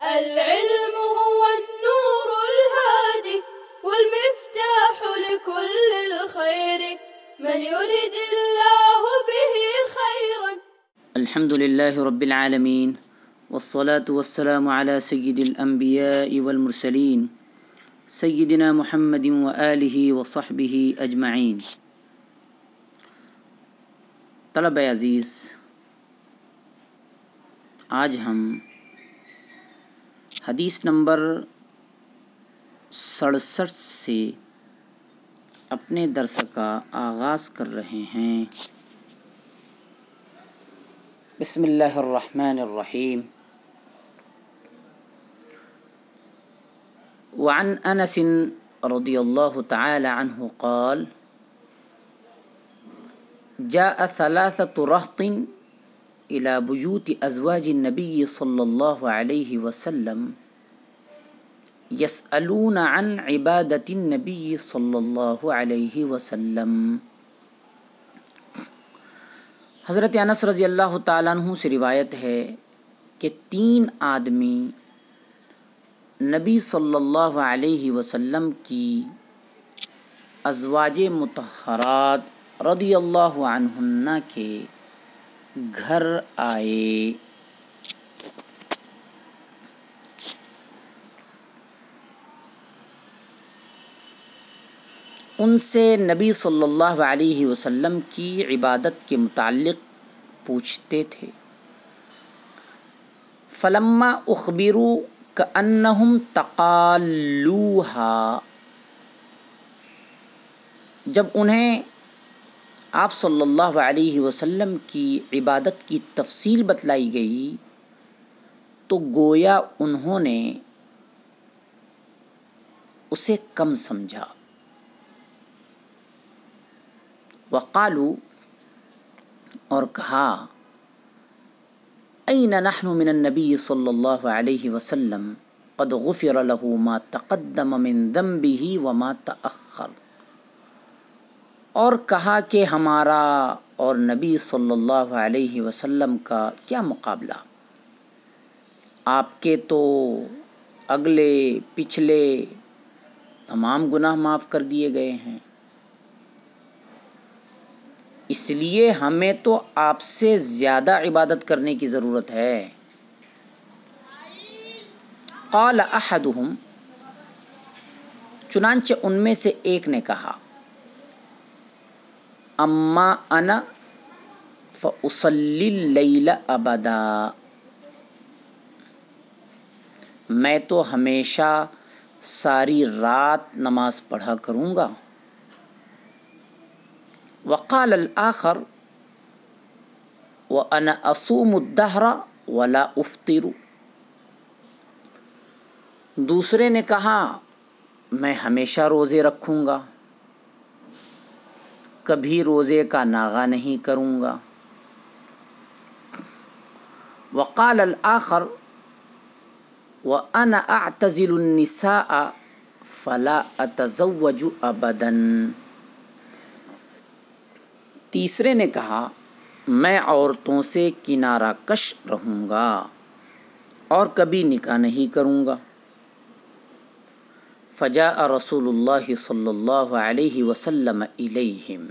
العلم هو النور الهادي والمفتاح لكل الخير من يرد الله به خيرا. الحمد لله رب العالمين والصلاة والسلام على سيد الأنبياء والمرسلين سيدنا محمد وآله وصحبه أجمعين. طلبہ عزیز، آج ہم حدیث نمبر 67 سے اپنے درس کا آغاز کر رہے ہیں. بسم اللہ الرحمن الرحیم. وعن انس رضی اللہ تعالی عنہ قال جاء ثلاثة رهط إلى بيوت أزواج النبي صلى الله عليه وسلم يسألون عن عبادة النبي صلى الله عليه وسلم. حضرت انس رضی اللہ تعالیٰ عنہ سے روایت ہے کہ 3 آدمی نبی صلی اللہ علیہ وسلم کی ازواج مطہرات رضی اللہ عنہن کے گھر آئے. ان سے نبی صلی اللہ علیہ وسلم کی عبادت کے متعلق پوچھتے تھے. فلما اخبروا کأنہم تقالوها، جب انہیں آپ صلی اللہ علیہ وسلم کی عبادت کی تفصیل بتلائی گئی تو گویا انہوں نے اسے کم سمجھا. وقالوا، اور کہا، این نحن من النبی صلی اللہ علیہ وسلم قد غفر له ما تقدم من ذنبه وما تأخر. اور کہا کہ ہمارا اور نبی صلی اللہ علیہ وسلم کا کیا مقابلہ، آپ کے تو اگلے پچھلے تمام گناہ معاف کر دیے گئے ہیں، اس لیے ہمیں تو آپ سے زیادہ عبادت کرنے کی ضرورت ہے. قال احدهم، چنانچہ ان میں سے ایک نے کہا، اما انا فاصلی اللیل ابدا، میں تو ہمیشہ ساری رات نماز پڑھا کروں گا. وقال الآخر وانا اصوم الدہر ولا افطر، دوسرے نے کہا، میں ہمیشہ روزے رکھوں گا، کبھی روزے کا ناغہ نہیں کروں گا. وقال الآخر وانا اعتزل النساء فلا اتزوج ابدا، تیسرے نے کہا، میں عورتوں سے کنارہ کش رہوں گا اور کبھی نکاح نہیں کروں گا. فجاء رسول اللہ صلی اللہ علیہ وسلم الیہم،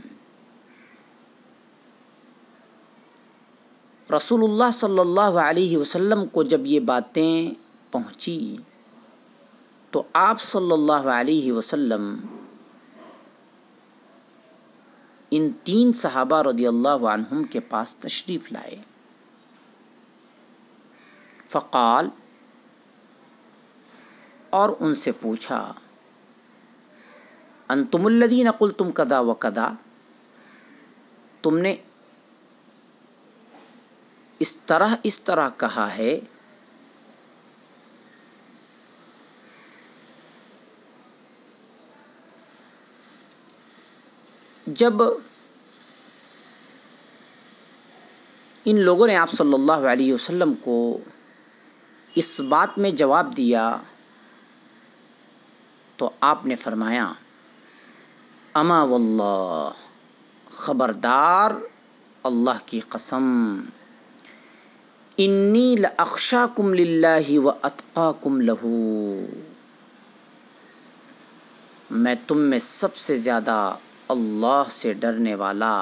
رسول اللہ صلی اللہ علیہ وسلم کو جب یہ باتیں پہنچی تو آپ صلی اللہ علیہ وسلم ان 3 صحابہ رضی اللہ عنہم کے پاس تشریف لائے. فقال، اور ان سے پوچھا، انتم الذین قلتم کذا وکذا، تم نے اس طرح کہا ہے. جب ان لوگوں نے آپ صلی اللہ علیہ وسلم کو اس بات میں جواب دیا تو آپ نے فرمایا، اما واللہ، خبردار اللہ کی قسم، انی لاخشاکم للہ واتقاکم لہ، میں تم میں سب سے زیادہ اللہ سے ڈرنے والا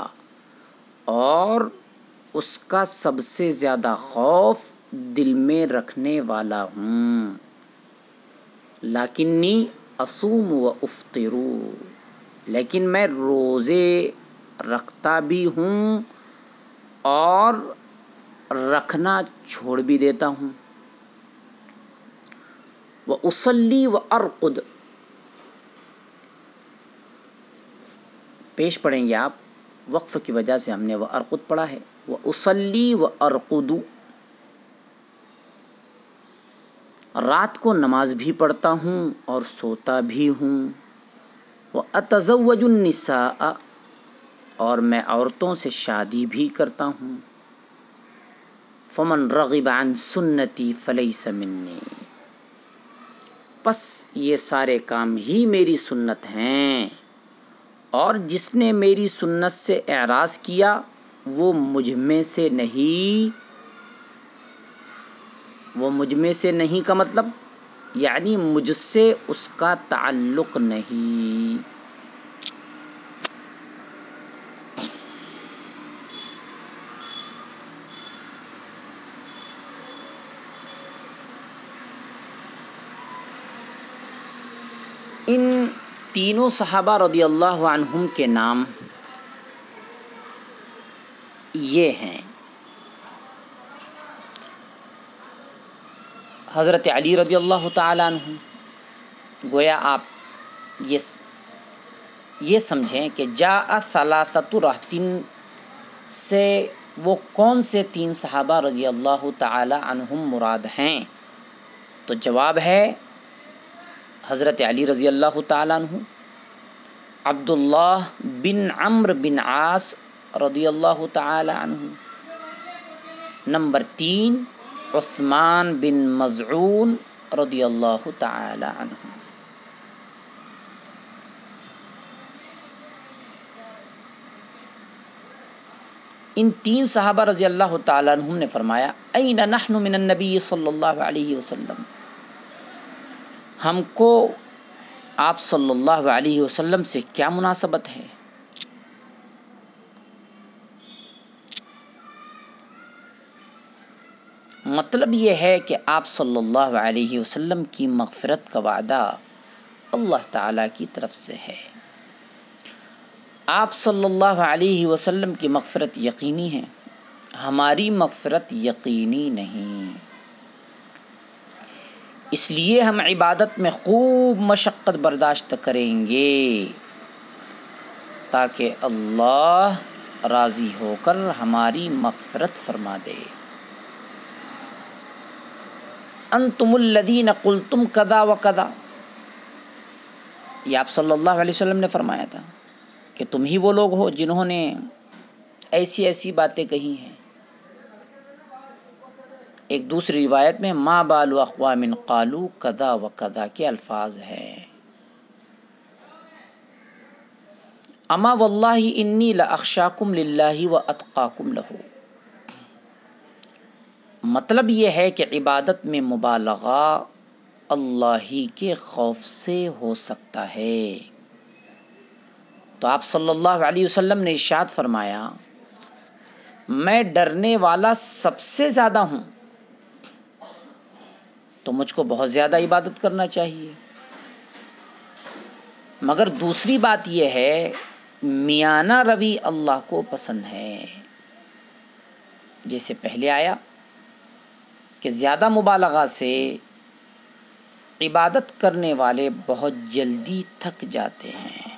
اور اس کا سب سے زیادہ خوف دل میں رکھنے والا ہوں۔ لیکنی اصوم و افطر، لیکن میں روزے رکھتا بھی ہوں اور رکھنا چھوڑ بھی دیتا ہوں۔ وأصلی وأرقد، پیش پڑھیں گے آپ، وقف کی وجہ سے ہم نے وأرقد پڑھا ہے۔ وأصلی وأرقد، رات کو نماز بھی پڑھتا ہوں اور سوتا بھی ہوں۔ وأتزوج النساء، اور میں عورتوں سے شادی بھی کرتا ہوں۔ فمن رغب عن سنتی فلیس منی، پس یہ سارے کام ہی میری سنت ہیں، اور جس نے میری سنت سے اعراض کیا وہ مجھ میں سے نہیں۔ وہ مجھ میں سے نہیں کا مطلب یعنی مجھ سے اس کا تعلق نہیں۔ ان تینوں صحابہ رضی اللہ عنہم کے نام یہ ہیں: حضرت علی رضی اللہ تعالی عنہ، گویا آپ یہ سمجھیں کہ جاء ثلاثۃ رہط سے وہ کون سے تین صحابہ رضی اللہ تعالی عنہم مراد ہیں؟ تو جواب ہے حضرت علی رضی اللہ تعالی عنہ، عبداللہ بن عمرو بن عاص رضی اللہ تعالی عنہ، نمبر 3 عثمان بن مظعون رضی اللہ تعالی عنہ۔ ان تین صحابہ رضی اللہ تعالی عنہم نے فرمایا: این نحن من النبی صلی اللہ علیہ وسلم، ہم کو آپ صلی اللہ علیہ وسلم سے کیا مناسبت ہے؟ مطلب یہ ہے کہ آپ صلی اللہ علیہ وسلم کی مغفرت کا وعدہ اللہ تعالیٰ کی طرف سے ہے۔ آپ صلی اللہ علیہ وسلم کی مغفرت یقینی ہے، ہماری مغفرت یقینی نہیں، اس لیے ہم عبادت میں خوب مشقت برداشت کریں گے تاکہ اللہ راضی ہو کر ہماری مغفرت فرما دے۔ انتم الذین قلتم کذا و کذا، یہ آپ صلی اللہ علیہ وسلم نے فرمایا تھا کہ تم ہی وہ لوگ ہو جنہوں نے ایسی ایسی باتیں کہی ہیں۔ ایک دوسری روایت میں ما بال اقوام قالوا کذا و کذا کے الفاظ ہیں۔ اما واللہ انی لاخشاکم للہ واتقاکم لہ، مطلب یہ ہے کہ عبادت میں مبالغہ اللہ ہی کے خوف سے ہو سکتا ہے۔ تو آپ صلی اللہ علیہ وسلم نے ارشاد فرمایا: میں ڈرنے والا سب سے زیادہ ہوں، تو مجھ کو بہت زیادہ عبادت کرنا چاہیے۔ مگر دوسری بات یہ ہے میانہ روی اللہ کو پسند ہے، جیسے پہلے آیا کہ زیادہ مبالغہ سے عبادت کرنے والے بہت جلدی تھک جاتے ہیں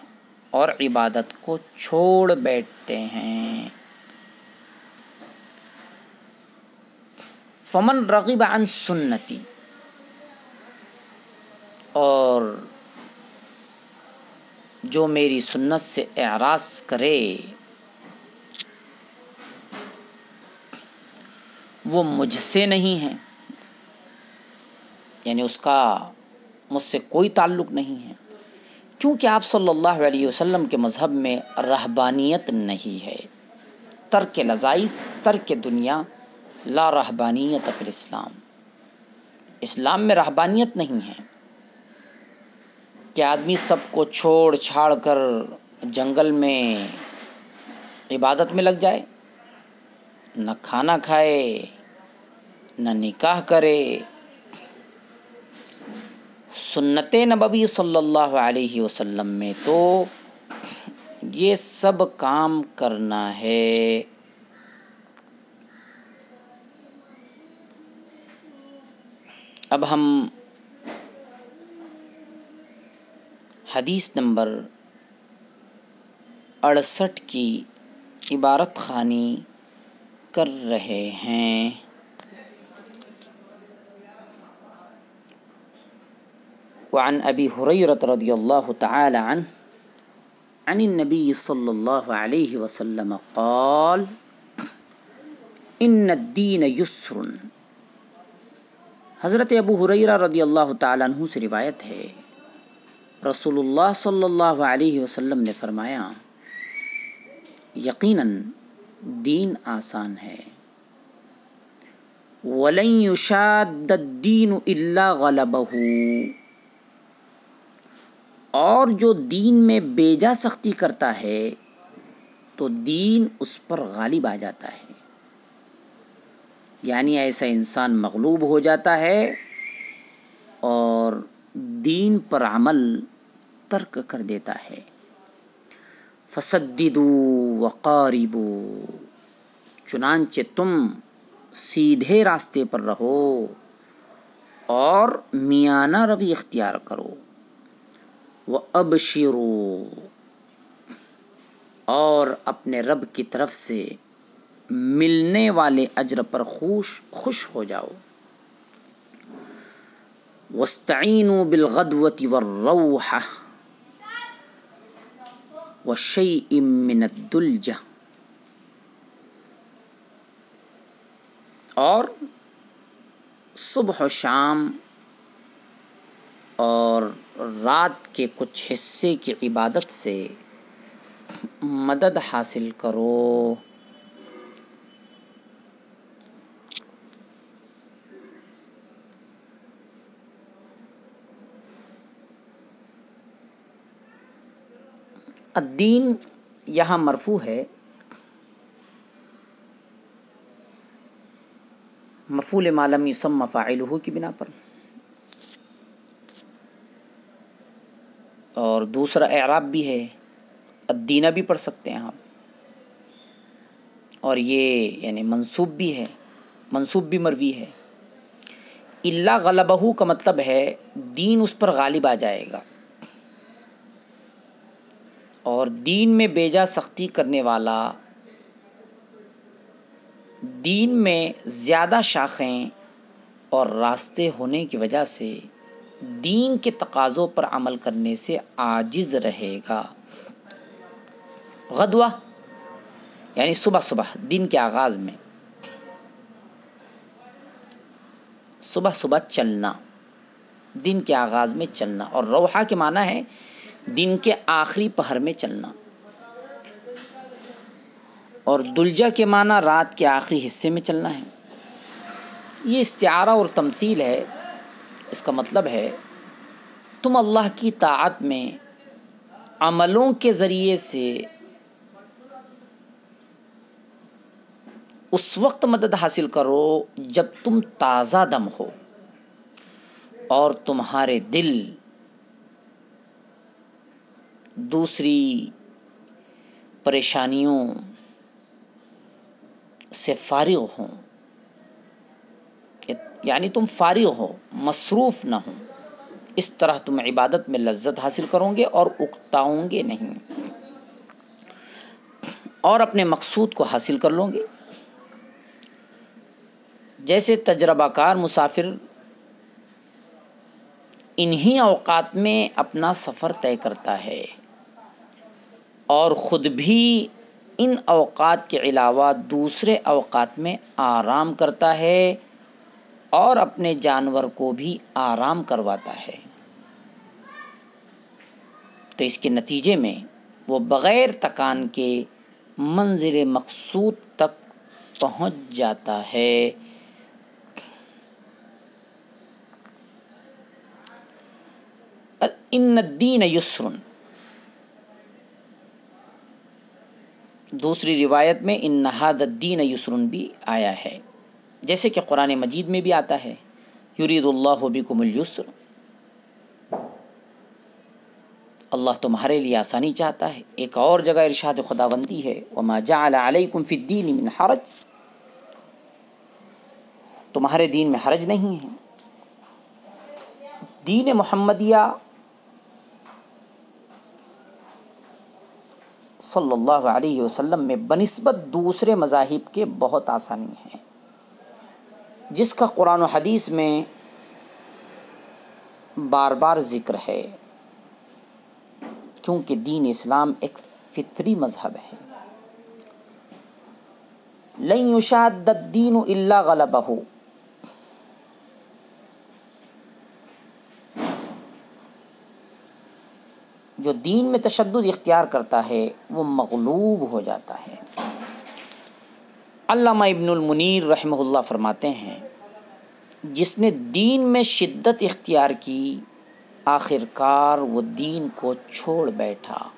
اور عبادت کو چھوڑ بیٹھتے ہیں۔ فمن رغب عن سنتی، اور جو میری سنت سے اعراض کرے وہ مجھ سے نہیں ہے، یعنی اس کا مجھ سے کوئی تعلق نہیں ہے، کیونکہ آپ صلی اللہ علیہ وسلم کے مذہب میں رہبانیت نہیں ہے، ترک لذائذ، ترک دنیا لا رہبانیت فی الاسلام، اسلام میں رہبانیت نہیں ہے کہ آدمی سب کو چھوڑ چھاڑ کر جنگل میں عبادت میں لگ جائے، نہ کھانا کھائے نہ نکاح کرے۔ سنت نبوی صلی اللہ علیہ وسلم میں تو یہ سب کام کرنا ہے۔ اب ہم حدیث نمبر 68 کی عبارت خوانی کر رہے ہیں۔ وعن ابی ہریرہ رضی اللہ تعالی عنہ عن النبی صلی اللہ علیہ وسلم قال ان الدین یسر۔ حضرت ابو ہریرہ رضی اللہ تعالی عنہ سے روایت ہے، رسول اللہ صلی اللہ علیہ وسلم نے فرمایا، یقیناً دین آسان ہے، وَلَن يُشَادَّ الدِّينُ إِلَّا غَلَبَهُ، اور جو دین میں بیجا سختی کرتا ہے تو دین اس پر غالب آ جاتا ہے، یعنی ایسا انسان مغلوب ہو جاتا ہے اور دین پر عمل ترک کر دیتا ہے۔ فَسَدِّدُوا وَقَارِبُوا، چنانچہ تم سیدھے راستے پر رہو اور میانہ روی اختیار کرو۔ وَأَبْشِرُوا، اور اپنے رب کی طرف سے ملنے والے اجر پر خوش ہو جاؤ۔ وَاسْتَعِینُوا بِالْغَدْوَةِ وَالرَّوْحَةِ وَشَیْءٍ مِّنَ الدُّلْجَةِ، اور صبح و شام اور رات کے کچھ حصے کی عبادت سے مدد حاصل کرو۔ الدین یہاں مرفوع ہے، مفعول ما لم یسمى فاعلہ کی بنا پر، اور دوسرا اعراب بھی ہے، الدینہ بھی پڑھ سکتے ہیں آپ، اور یہ یعنی منصوب بھی ہے، منصوب بھی مروی ہے۔ الا غلبہ کا مطلب ہے دین اس پر غالب آ جائے گا، اور دین میں بیجا سختی کرنے والا دین میں زیادہ شاخیں اور راستے ہونے کی وجہ سے دین کے تقاضوں پر عمل کرنے سے عاجز رہے گا۔ غدوہ یعنی صبح صبح، دن کے آغاز میں صبح صبح چلنا، دن کے آغاز میں چلنا، اور روحہ کے معنی ہے دن کے آخری پہر میں چلنا، اور دلجہ کے معنی رات کے آخری حصے میں چلنا ہے۔ یہ استعارہ اور تمثیل ہے، اس کا مطلب ہے تم اللہ کی طاعت میں عملوں کے ذریعے سے اس وقت مدد حاصل کرو جب تم تازہ دم ہو اور تمہارے دل دوسری پریشانیوں سے فارغ ہوں، یعنی تم فارغ ہو، مصروف نہ ہو، اس طرح تم عبادت میں لذت حاصل کرو گے اور اکتاؤ گے نہیں، اور اپنے مقصود کو حاصل کر لو گے۔ جیسے تجربہ کار مسافر انہی اوقات میں اپنا سفر طے کرتا ہے اور خود بھی ان اوقات کے علاوہ دوسرے اوقات میں آرام کرتا ہے اور اپنے جانور کو بھی آرام کرواتا ہے، تو اس کے نتیجے میں وہ بغیر تکان کے منزل مقصود تک پہنچ جاتا ہے۔ ان الدین یسر، دوسری روایت میں ان ھذا الدین یسر بھی آیا ہے، جیسے کہ قرآن مجید میں بھی آتا ہے یرید اللہ بکم الیسر، اللہ تمہارے لیے آسانی چاہتا ہے۔ ایک اور جگہ ارشاد خداوندی ہے وما جعل علیکم فی الدین من حرج، تمہارے دین میں حرج نہیں ہے۔ دین محمدیہ صلی اللہ علیہ وسلم میں بنسبت دوسرے مذاہب کے بہت آسانی ہے، جس کا قرآن و حدیث میں بار بار ذکر ہے، کیونکہ دین اسلام ایک فطری مذہب ہے۔ لن یشاد الدین الا غلبہ، جو دین میں تشدد اختیار کرتا ہے وہ مغلوب ہو جاتا ہے۔ علامہ ابن المنیر رحمہ اللہ فرماتے ہیں جس نے دین میں شدت اختیار کی آخر کار وہ دین کو چھوڑ بیٹھا،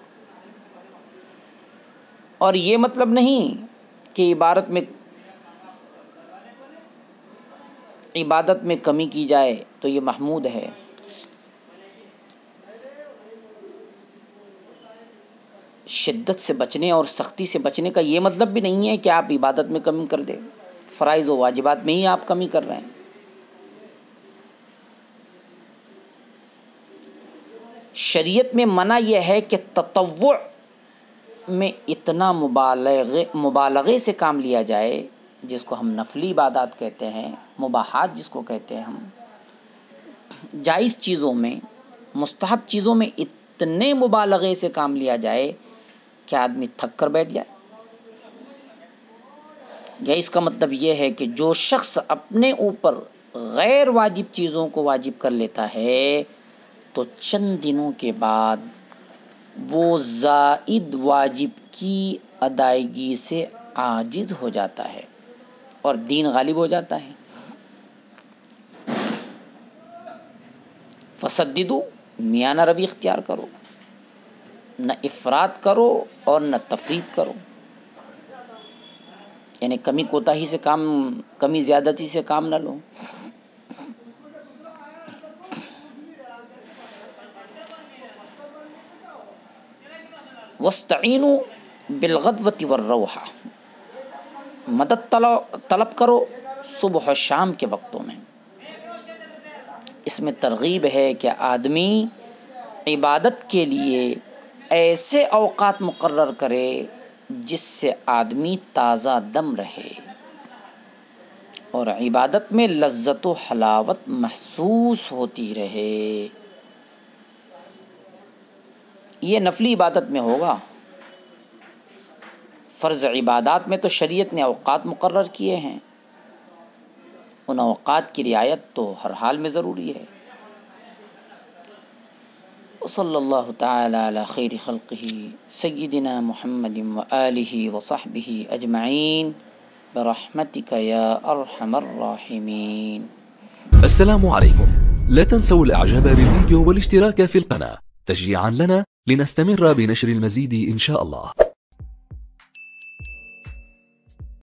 اور یہ مطلب نہیں کہ عبادت میں کمی کی جائے تو یہ محمود ہے۔ شدت سے بچنے اور سختی سے بچنے کا یہ مطلب بھی نہیں ہے کہ آپ عبادت میں کمی کر دیں، فرائض و واجبات میں ہی آپ کمی کر رہے ہیں۔ شریعت میں منع یہ ہے کہ تطوع میں اتنا مبالغے سے کام لیا جائے، جس کو ہم نفلی عبادات کہتے ہیں، مباحات جس کو کہتے ہیں ہم، جائز چیزوں میں، مستحب چیزوں میں اتنے مبالغے سے کام لیا جائے کہ آدمی تھک کر بیٹھ جائے۔ یا اس کا مطلب یہ ہے کہ جو شخص اپنے اوپر غیر واجب چیزوں کو واجب کر لیتا ہے تو چند دنوں کے بعد وہ زائد واجب کی ادائیگی سے عاجز ہو جاتا ہے اور دین غالب ہو جاتا ہے۔ فسددو، میانہ روی اختیار کرو، نہ افراط کرو اور نہ تفریط کرو، یعنی کمی زیادتی سے کام نہ لو۔ وَاسْتَعِینُوا بِالْغَدْوَةِ وَالرَّوْحَةِ، مدد طلب کرو صبح و شام کے وقتوں میں۔ اس میں ترغیب ہے کہ آدمی عبادت کے لیے ایسے اوقات مقرر کرے جس سے آدمی تازہ دم رہے اور عبادت میں لذت و حلاوت محسوس ہوتی رہے۔ یہ نفلی عبادت میں ہوگا، فرض عبادات میں تو شریعت نے اوقات مقرر کیے ہیں، ان اوقات کی رعایت تو ہر حال میں ضروری ہے۔ وصلی اللہ تعالی علی خیر خلقہ سیدنا محمد وآلہ وصحبہ اجمعین برحمتک یا ارحم الراحمین۔ السلام عليكم، لا تنسوا الاعجاب بالفيديو والاشتراك في القناة تشجيعا لنا لنستمر بنشر المزيد إن شاء الله.